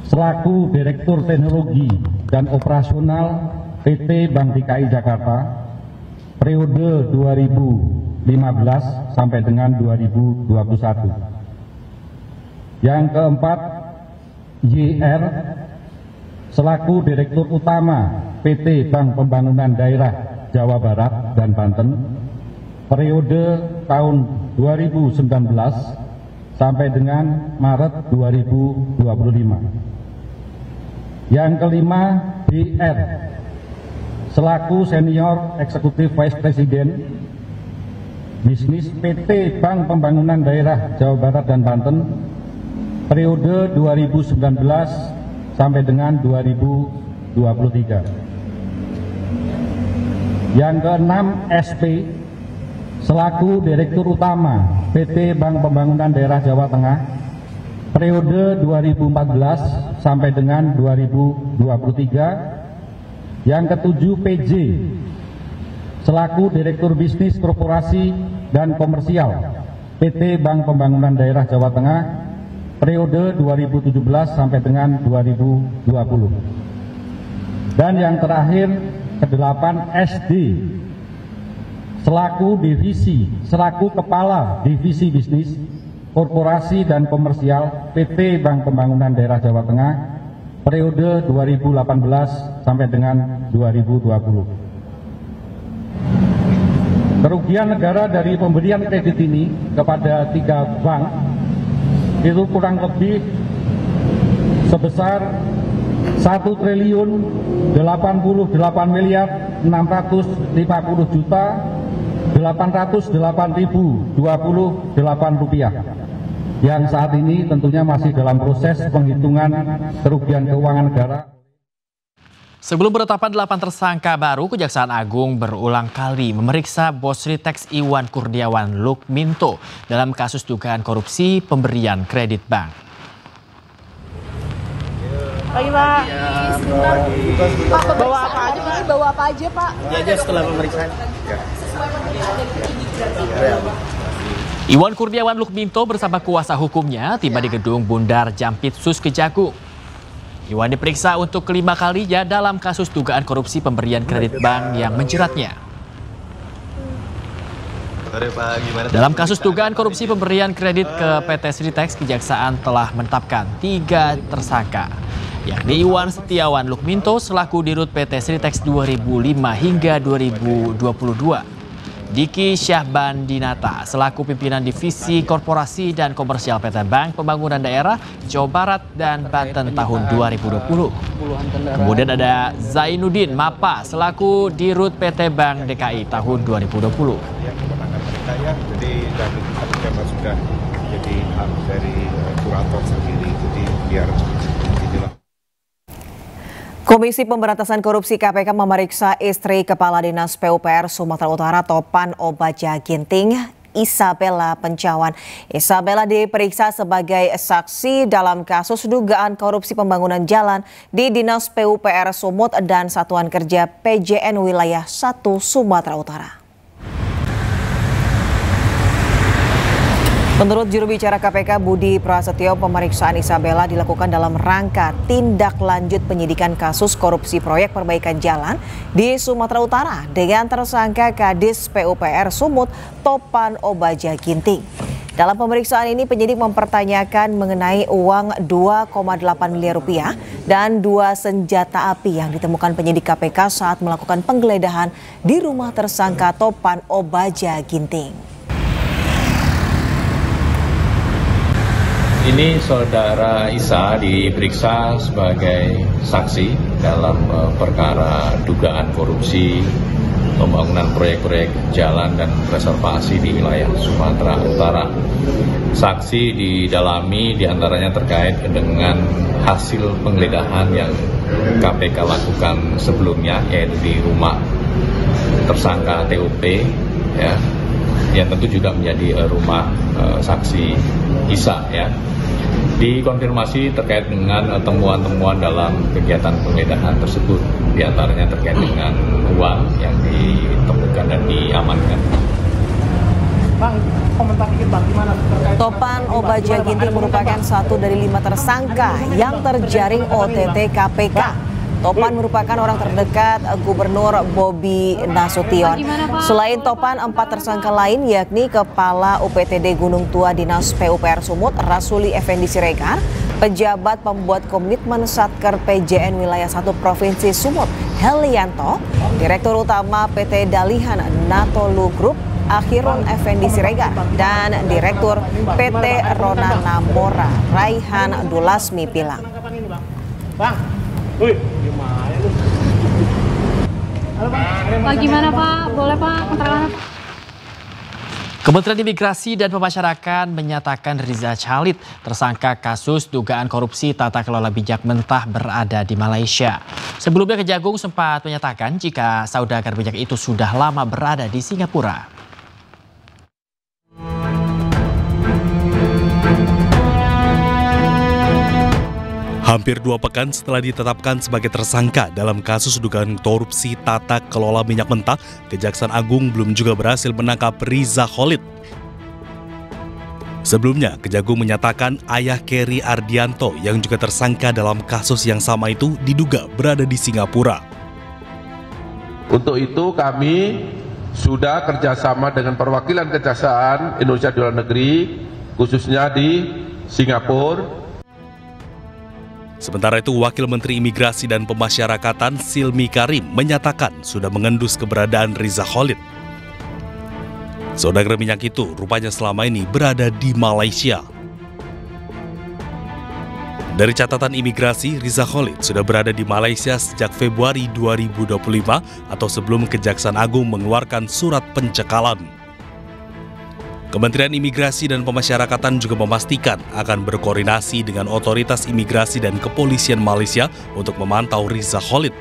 selaku Direktur Teknologi dan Operasional PT Bank DKI Jakarta periode 2015 sampai dengan 2021. Yang keempat YR selaku Direktur Utama PT Bank Pembangunan Daerah Jawa Barat dan Banten periode tahun 2019 sampai dengan Maret 2025. Yang kelima BR selaku Senior Eksekutif Vice President Bisnis PT Bank Pembangunan Daerah Jawa Barat dan Banten periode 2019 sampai dengan 2023. Yang keenam SP selaku Direktur Utama PT Bank Pembangunan Daerah Jawa Tengah periode 2014 sampai dengan 2023. Yang ketujuh PJ selaku Direktur Bisnis Korporasi dan Komersial PT Bank Pembangunan Daerah Jawa Tengah periode 2017 sampai dengan 2020. Dan yang terakhir ke-8 SD selaku Kepala Divisi Bisnis Korporasi dan Komersial PT Bank Pembangunan Daerah Jawa Tengah periode 2018 sampai dengan 2020. Kerugian negara dari pemberian kredit ini kepada 3 bank itu kurang lebih sebesar 1.088.850.808.028 rupiah yang saat ini tentunya masih dalam proses penghitungan kerugian keuangan negara. Sebelum penetapan 8 tersangka baru, Kejaksaan Agung berulang kali memeriksa bos Sritex Iwan Kurniawan Lukminto dalam kasus dugaan korupsi pemberian kredit bank. Pagi Pak. Pak, bawa apa aja Pak? Bawa apa aja Pak? Ya setelah pemeriksaan. Iwan Kurniawan Lukminto bersama kuasa hukumnya tiba di gedung Bundar Jampitsus Kejagung. Iwan diperiksa untuk kelima kalinya dalam kasus dugaan korupsi pemberian kredit bank yang menjeratnya. Dalam kasus dugaan korupsi pemberian kredit ke PT Sritex, Kejaksaan telah menetapkan 3 tersangka, yakni Iwan Setiawan Lukminto selaku Dirut PT Sritex 2005 hingga 2022. Diki Syahban Dinata selaku pimpinan Divisi Korporasi dan Komersial PT Bank Pembangunan Daerah Jawa Barat dan Banten tahun 2020. Kemudian ada Zainuddin Mapa selaku Dirut PT Bank DKI tahun 2020. Jadi sudah jadi hak dari kurator sendiri, jadi biar inilah. Komisi Pemberantasan Korupsi KPK memeriksa istri Kepala Dinas PUPR Sumatera Utara Topan Obaja Ginting, Isabella Pencawan. Isabella diperiksa sebagai saksi dalam kasus dugaan korupsi pembangunan jalan di Dinas PUPR Sumut dan Satuan Kerja PJN Wilayah 1 Sumatera Utara. Menurut juru bicara KPK Budi Prasetyo, pemeriksaan Isabella dilakukan dalam rangka tindak lanjut penyidikan kasus korupsi proyek perbaikan jalan di Sumatera Utara dengan tersangka Kadis PUPR Sumut Topan Obaja Ginting. Dalam pemeriksaan ini penyidik mempertanyakan mengenai uang 2,8 miliar rupiah dan 2 senjata api yang ditemukan penyidik KPK saat melakukan penggeledahan di rumah tersangka Topan Obaja Ginting. Ini Saudara Isa diperiksa sebagai saksi dalam perkara dugaan korupsi pembangunan proyek-proyek jalan dan reservasi di wilayah Sumatera Utara. Saksi didalami diantaranya terkait dengan hasil penggeledahan yang KPK lakukan sebelumnya, yaitu di rumah tersangka TOP, ya, yang tentu juga menjadi rumah saksi Isa, ya. Dikonfirmasi terkait dengan temuan-temuan dalam kegiatan penggeledahan tersebut, diantaranya terkait dengan uang yang ditemukan dan diamankan. Bang, komentar dikit Bang, gimana terkait Topan Obaja Ginting merupakan satu dari 5 tersangka yang terjaring OTT KPK. Topan merupakan orang terdekat Gubernur Bobi Nasution. Selain Topan, 4 tersangka lain yakni Kepala UPTD Gunung Tua Dinas PUPR Sumut Rasuli Effendi Siregar, pejabat pembuat komitmen Satker PJN Wilayah 1 Provinsi Sumut Helianto, Direktur Utama PT Dalihan Natolu Group Akhirun Effendi Siregar, dan Direktur PT Rona Namora Raihan Dulasmi Pilang. Bang, gimana lu? Halo Pak, gimana Pak? Boleh Pak, keterangan Pak? Kementerian Imigrasi dan Pemasyarakatan menyatakan Riza Khalid, tersangka kasus dugaan korupsi tata kelola minyak mentah, berada di Malaysia. Sebelumnya Kejagung sempat menyatakan jika saudagar minyak itu sudah lama berada di Singapura. Hampir 2 pekan setelah ditetapkan sebagai tersangka dalam kasus dugaan korupsi tata kelola minyak mentah, Kejaksaan Agung belum juga berhasil menangkap Riza Khalid. Sebelumnya, Kejagung menyatakan ayah Keri Ardianto yang juga tersangka dalam kasus yang sama itu diduga berada di Singapura. Untuk itu kami sudah kerjasama dengan perwakilan Kejaksaan Indonesia di luar negeri, khususnya di Singapura. Sementara itu, Wakil Menteri Imigrasi dan Pemasyarakatan Silmi Karim menyatakan sudah mengendus keberadaan Riza Khalid. Saudagar minyak itu rupanya selama ini berada di Malaysia. Dari catatan imigrasi, Riza Khalid sudah berada di Malaysia sejak Februari 2025 atau sebelum Kejaksaan Agung mengeluarkan surat pencekalan. Kementerian Imigrasi dan Pemasyarakatan juga memastikan akan berkoordinasi dengan otoritas imigrasi dan kepolisian Malaysia untuk memantau Riza Khalid.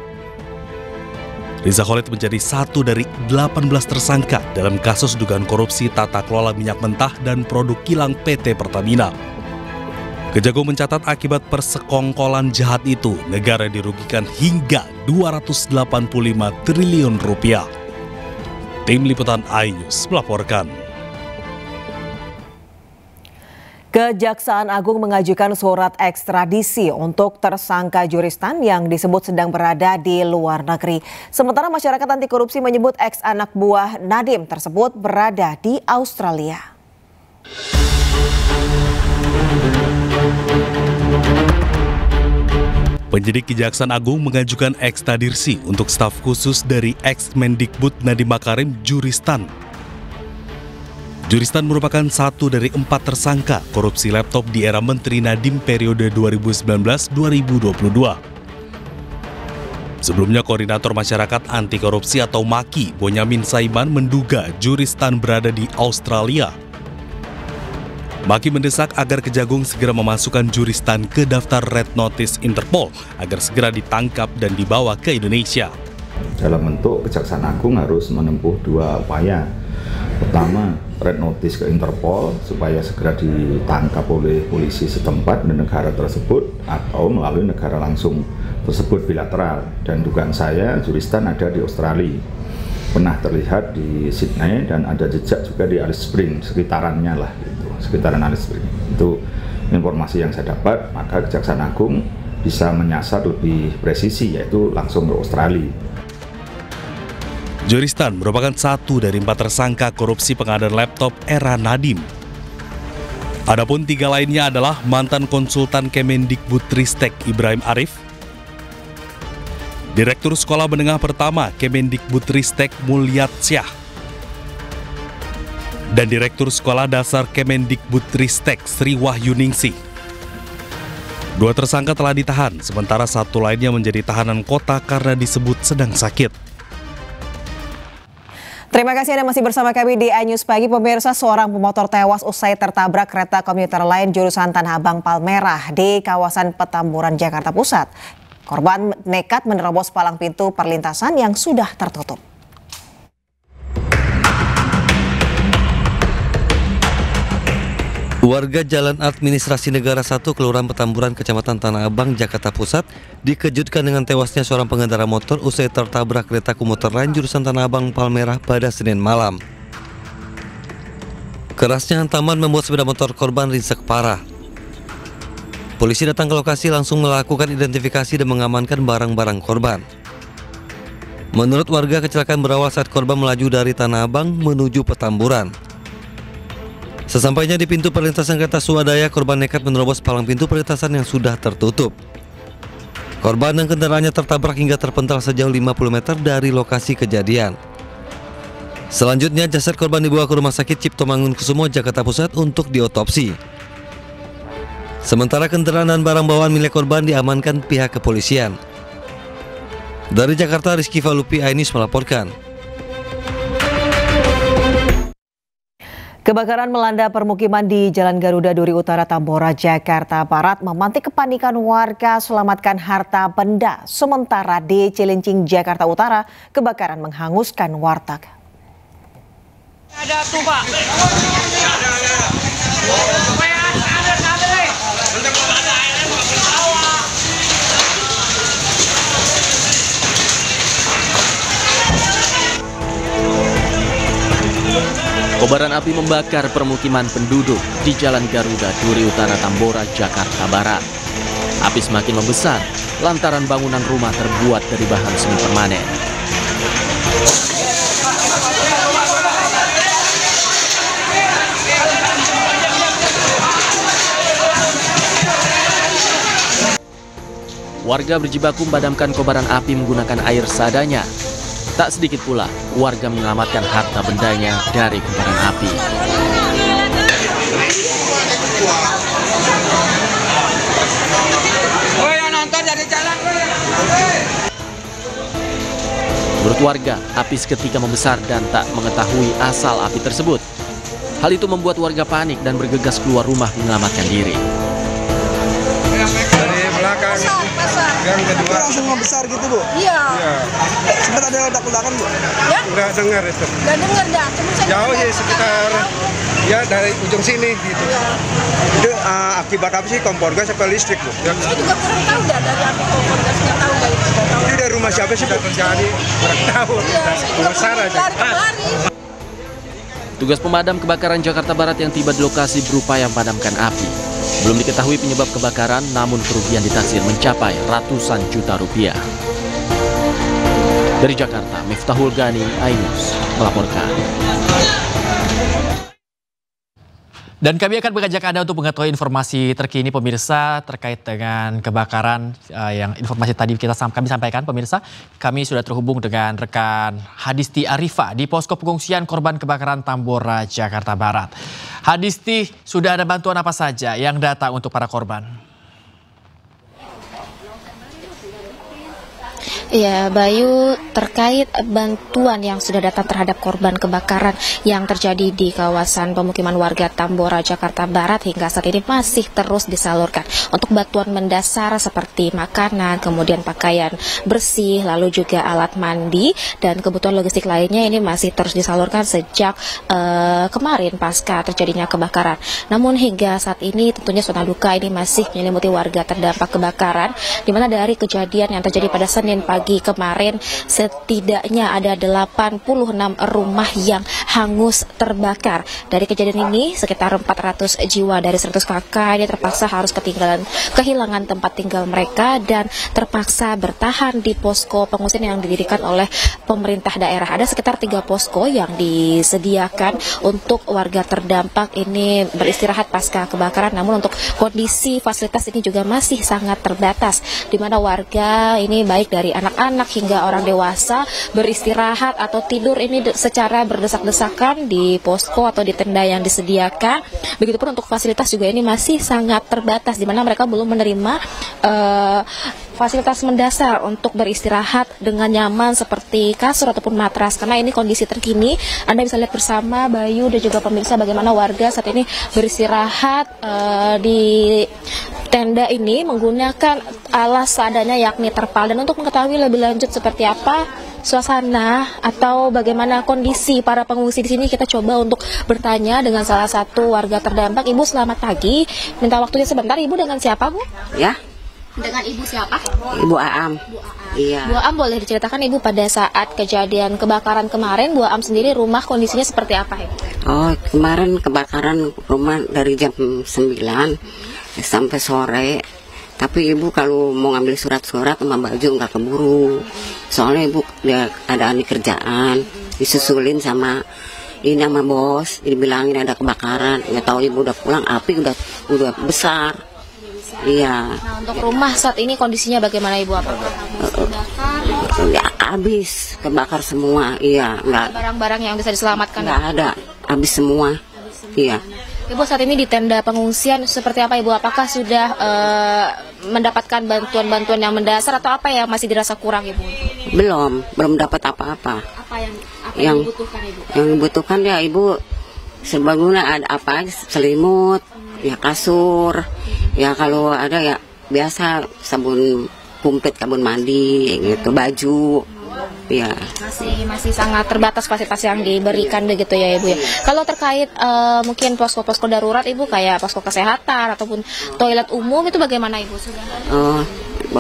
Riza Khalid menjadi satu dari 18 tersangka dalam kasus dugaan korupsi tata kelola minyak mentah dan produk kilang PT Pertamina. Kejagung mencatat akibat persekongkolan jahat itu, negara dirugikan hingga 285 triliun rupiah. Tim Liputan iNews melaporkan. Kejaksaan Agung mengajukan surat ekstradisi untuk tersangka Juristan yang disebut sedang berada di luar negeri. Sementara masyarakat anti korupsi menyebut ex anak buah Nadiem tersebut berada di Australia. Penyidik Kejaksaan Agung mengajukan ekstradisi untuk staf khusus dari ex-Mendikbud Nadiem Makarim, Juristan. Juristan merupakan satu dari 4 tersangka korupsi laptop di era Menteri Nadiem periode 2019-2022. Sebelumnya, Koordinator Masyarakat Anti Korupsi atau MAKI, Bonyamin Saiman, menduga Juristan berada di Australia. MAKI mendesak agar Kejagung segera memasukkan Juristan ke daftar Red Notice Interpol agar segera ditangkap dan dibawa ke Indonesia. Dalam bentuk Kejaksaan Agung harus menempuh 2 upaya. Pertama, Red Notice ke Interpol supaya segera ditangkap oleh polisi setempat di negara tersebut atau melalui negara langsung tersebut bilateral. Dan dugaan saya Juristan ada di Australia. Pernah terlihat di Sydney dan ada jejak juga di Alice Springs, sekitarannya lah gitu. sekitaran itu informasi yang saya dapat, maka Kejaksaan Agung bisa menyasar lebih presisi, yaitu langsung ke Australia. Joristan merupakan satu dari 4 tersangka korupsi pengadaan laptop era Nadiem. Adapun 3 lainnya adalah mantan konsultan Kemendikbudristek Ibrahim Arif, Direktur Sekolah Menengah Pertama Kemendikbudristek Mulyatsyah, dan Direktur Sekolah Dasar Kemendikbudristek Sri Wahyuningsih. 2 tersangka telah ditahan, sementara 1 lainnya menjadi tahanan kota karena disebut sedang sakit. Terima kasih Anda masih bersama kami di iNews Pagi. Pemirsa, seorang pemotor tewas usai tertabrak kereta komuter lain jurusan Tanah Abang Palmerah di kawasan Petamburan, Jakarta Pusat. Korban nekat menerobos palang pintu perlintasan yang sudah tertutup. Warga Jalan Administrasi Negara 1 Kelurahan Petamburan, Kecamatan Tanah Abang, Jakarta Pusat dikejutkan dengan tewasnya seorang pengendara motor usai tertabrak kereta komuter lain jurusan Tanah Abang Palmerah pada Senin malam. Kerasnya hantaman membuat sepeda motor korban ringsek parah. Polisi datang ke lokasi langsung melakukan identifikasi dan mengamankan barang-barang korban. Menurut warga, kecelakaan berawal saat korban melaju dari Tanah Abang menuju Petamburan. Sesampainya di pintu perlintasan kereta swadaya, korban nekat menerobos palang pintu perlintasan yang sudah tertutup. Korban dan kendaraannya tertabrak hingga terpental sejauh 50 meter dari lokasi kejadian. Selanjutnya jasad korban dibawa ke Rumah Sakit Cipto Mangunkusumo, Jakarta Pusat untuk diotopsi. Sementara kendaraan dan barang bawaan milik korban diamankan pihak kepolisian. Dari Jakarta, Rizky Falupi, iNews melaporkan. Kebakaran melanda permukiman di Jalan Garuda Duri Utara, Tambora, Jakarta Barat memantik kepanikan warga selamatkan harta benda. Sementara di Cilincing, Jakarta Utara, kebakaran menghanguskan warteg. Ada tuh, Pak. Kobaran api membakar permukiman penduduk di Jalan Garuda Duri Utara, Tambora, Jakarta Barat. Api semakin membesar lantaran bangunan rumah terbuat dari bahan semi permanen. Warga berjibaku memadamkan kobaran api menggunakan air seadanya. Tak sedikit pula warga menyelamatkan harta bendanya dari kobaran api. Menurut warga, api seketika membesar dan tak mengetahui asal api tersebut. Hal itu membuat warga panik dan bergegas keluar rumah menyelamatkan diri. Dari belakang, yang kedua langsung membesar gitu, Bu? Iya. Sempat ada ledak-ledakan, Bu? Ya? Nggak dengar itu. Nggak dengar dah. Jauh sih, sekitar ya dari ujung sini gitu. Ya. Itu akibat apa sih, kompor gas atau listrik, Bu? Ya. Saya juga kurang tahu dah dari api kompor gas, nggak tahu dari itu. Ini dari rumah siapa sih sudah terjadi? Kurang tahu. Iya, saya juga kurang lari. Tugas pemadam kebakaran Jakarta Barat yang tiba di lokasi berupaya memadamkan api. Belum diketahui penyebab kebakaran, namun kerugian ditaksir mencapai ratusan juta rupiah. Dari Jakarta, Miftahul Gani, iNews melaporkan. Dan kami akan mengajak Anda untuk mengetahui informasi terkini pemirsa terkait dengan kebakaran yang informasi tadi kami sampaikan pemirsa. Kami sudah terhubung dengan rekan Hadisti Arifa di posko pengungsian korban kebakaran Tambora, Jakarta Barat. Hadisti, sudah ada bantuan apa saja yang datang untuk para korban? Ya, Bayu, terkait bantuan yang sudah datang terhadap korban kebakaran yang terjadi di kawasan pemukiman warga Tambora, Jakarta Barat hingga saat ini masih terus disalurkan untuk bantuan mendasar seperti makanan, kemudian pakaian bersih, lalu juga alat mandi dan kebutuhan logistik lainnya ini masih terus disalurkan sejak kemarin pasca terjadinya kebakaran. Namun hingga saat ini tentunya suasana duka ini masih menyelimuti warga terdampak kebakaran, di mana dari kejadian yang terjadi pada Senin pagi pagi kemarin setidaknya ada 86 rumah yang hangus terbakar. Dari kejadian ini sekitar 400 jiwa dari 100 kakak ini terpaksa harus kehilangan tempat tinggal mereka dan terpaksa bertahan di posko pengungsian yang didirikan oleh pemerintah daerah. Ada sekitar 3 posko yang disediakan untuk warga terdampak ini beristirahat pasca kebakaran. Namun untuk kondisi fasilitas ini juga masih sangat terbatas, di mana warga ini baik dari anak-anak hingga orang dewasa beristirahat atau tidur ini secara berdesak-desakan di posko atau di tenda yang disediakan. Begitupun untuk fasilitas juga ini masih sangat terbatas, di mana mereka belum menerima fasilitas mendasar untuk beristirahat dengan nyaman seperti kasur ataupun matras. Karena ini kondisi terkini, Anda bisa lihat bersama Bayu dan juga pemirsa bagaimana warga saat ini beristirahat di tenda ini menggunakan alas seadanya yakni terpal. Dan untuk mengetahui lebih lanjut seperti apa suasana atau bagaimana kondisi para pengungsi di sini, kita coba untuk bertanya dengan salah satu warga terdampak. Ibu, selamat pagi. Minta waktunya sebentar. Ibu dengan siapa, Bu? Ya. Dengan Ibu siapa? Ibu Aam. Iya. Bu Aam, boleh diceritakan Ibu pada saat kejadian kebakaran kemarin, Bu Aam sendiri rumah kondisinya seperti apa, Ibu? Oh, kemarin kebakaran rumah dari jam 9 sampai sore. Tapi Ibu kalau mau ngambil surat-surat sama baju nggak keburu. Soalnya Ibu dia ada kerjaan, disusulin sama ini sama bos, dibilangin ada kebakaran. Nggak tahu Ibu udah pulang, api udah besar. Iya. Nah, untuk rumah saat ini kondisinya bagaimana, Ibu? Apakah ya, habis kebakar semua. Iya, nggak. Barang-barang yang bisa diselamatkan? Nggak ada, habis semua. Iya. Ibu, saat ini di tenda pengungsian seperti apa, Ibu? Apakah sudah mendapatkan bantuan-bantuan yang mendasar atau apa yang masih dirasa kurang, Ibu? Belum dapat apa-apa. Apa yang dibutuhkan, Ibu? Yang dibutuhkan ya Ibu serbaguna, ada apa aja, selimut, ya kasur. Ya kalau ada ya biasa sabun kumplit, sabun mandi gitu, baju. Ya. Masih sangat terbatas fasilitas yang diberikan begitu ya, Ibu ya. Kalau terkait mungkin posko-posko darurat, Ibu, kayak posko kesehatan ataupun toilet umum itu bagaimana, Ibu? Sudah? Oh,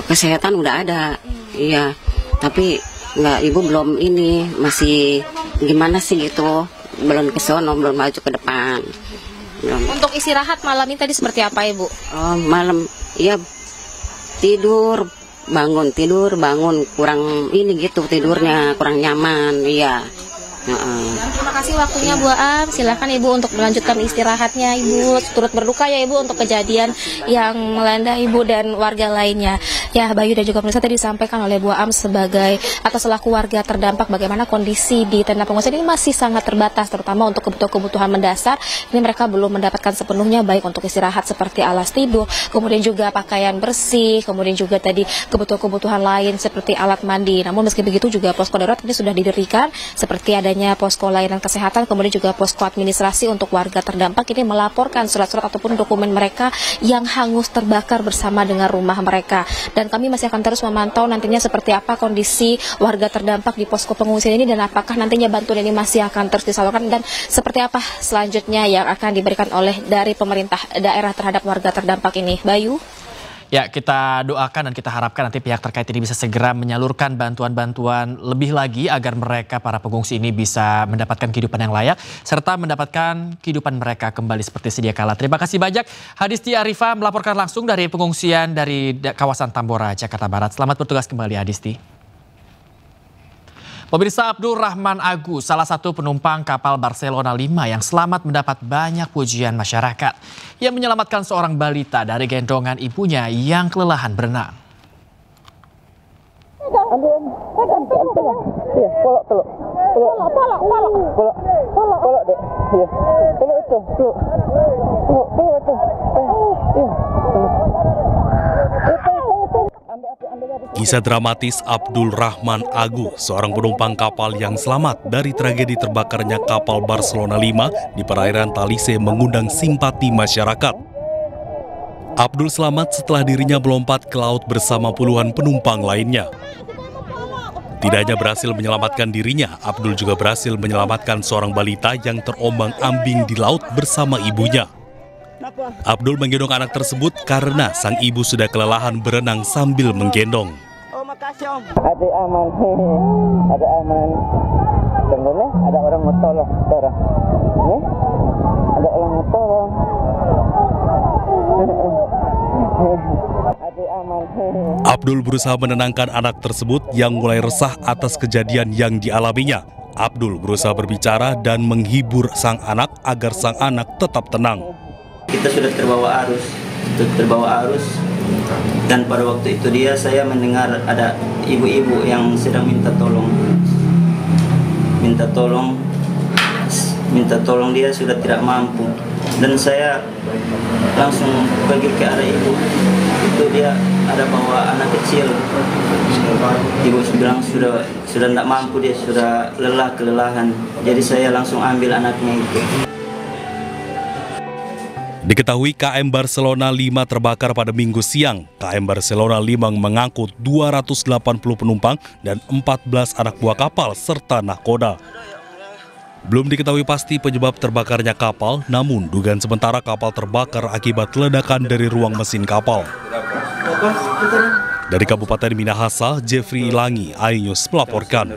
kesehatan udah ada. Iya. Tapi nggak, Ibu belum ini, masih gimana sih gitu. Belum ke sono, belum maju ke depan. Untuk istirahat malam ini tadi seperti apa, Ibu? Oh, malam ya tidur, bangun, kurang ini gitu tidurnya, kurang nyaman, iya. Terima kasih waktunya, Bu Aam. Silakan Ibu untuk melanjutkan istirahatnya, Ibu. Turut berduka ya, Ibu, untuk kejadian yang melanda Ibu dan warga lainnya. Ya, Bayu dan juga pemirsa, tadi disampaikan oleh Bu Aam sebagai atau selaku warga terdampak bagaimana kondisi di tenda pengungsian ini masih sangat terbatas, terutama untuk kebutuhan mendasar. Ini mereka belum mendapatkan sepenuhnya, baik untuk istirahat seperti alas tidur, kemudian juga pakaian bersih, kemudian juga tadi kebutuhan lain seperti alat mandi. Namun meski begitu juga posko darurat ini sudah didirikan, seperti adanya posko layanan kesehatan, kemudian juga posko administrasi untuk warga terdampak ini melaporkan surat-surat ataupun dokumen mereka yang hangus terbakar bersama dengan rumah mereka. Dan kami masih akan terus memantau nantinya seperti apa kondisi warga terdampak di posko pengungsian ini dan apakah nantinya bantuan ini masih akan terus disalurkan dan seperti apa selanjutnya yang akan diberikan oleh dari pemerintah daerah terhadap warga terdampak ini. Bayu? Ya, kita doakan dan kita harapkan nanti pihak terkait ini bisa segera menyalurkan bantuan-bantuan lebih lagi agar mereka, para pengungsi ini bisa mendapatkan kehidupan yang layak serta mendapatkan kehidupan mereka kembali seperti sedia kala. Terima kasih banyak Hadisti Arifa melaporkan langsung dari pengungsian dari kawasan Tambora, Jakarta Barat. Selamat bertugas kembali, Hadisti. Pemirsa, Abdul Rahman Agus, salah satu penumpang kapal Barcelona 5 yang selamat mendapat banyak pujian masyarakat. Ia menyelamatkan seorang balita dari gendongan ibunya yang kelelahan berenang. Kisah dramatis Abdul Rahman Agus, seorang penumpang kapal yang selamat dari tragedi terbakarnya kapal Barcelona 5 di perairan Talise mengundang simpati masyarakat. Abdul selamat setelah dirinya melompat ke laut bersama puluhan penumpang lainnya. Tidak hanya berhasil menyelamatkan dirinya, Abdul juga berhasil menyelamatkan seorang balita yang terombang-ambing di laut bersama ibunya. Abdul menggendong anak tersebut karena sang ibu sudah kelelahan berenang sambil menggendong. kasih Om. Ada aman, ada aman. Tunggu ada orang mau tolong, orang. Ada orang mau tolong. Ada aman. Abdul berusaha menenangkan anak tersebut yang mulai resah atas kejadian yang dialaminya. Abdul berusaha berbicara dan menghibur sang anak agar sang anak tetap tenang. Kita sudah terbawa arus, dan pada waktu itu saya mendengar ada ibu-ibu yang sedang minta tolong, dia sudah tidak mampu, dan saya langsung pergi ke arah ibu. Itu dia ada bawa anak kecil, ibu bilang sudah tidak mampu, dia sudah kelelahan, jadi saya langsung ambil anaknya itu. Diketahui KM Barcelona 5 terbakar pada Minggu siang. KM Barcelona 5 mengangkut 280 penumpang dan 14 anak buah kapal serta nahkoda. Belum diketahui pasti penyebab terbakarnya kapal, namun dugaan sementara kapal terbakar akibat ledakan dari ruang mesin kapal. Dari Kabupaten Minahasa, Jeffrey Ilangi, iNews melaporkan.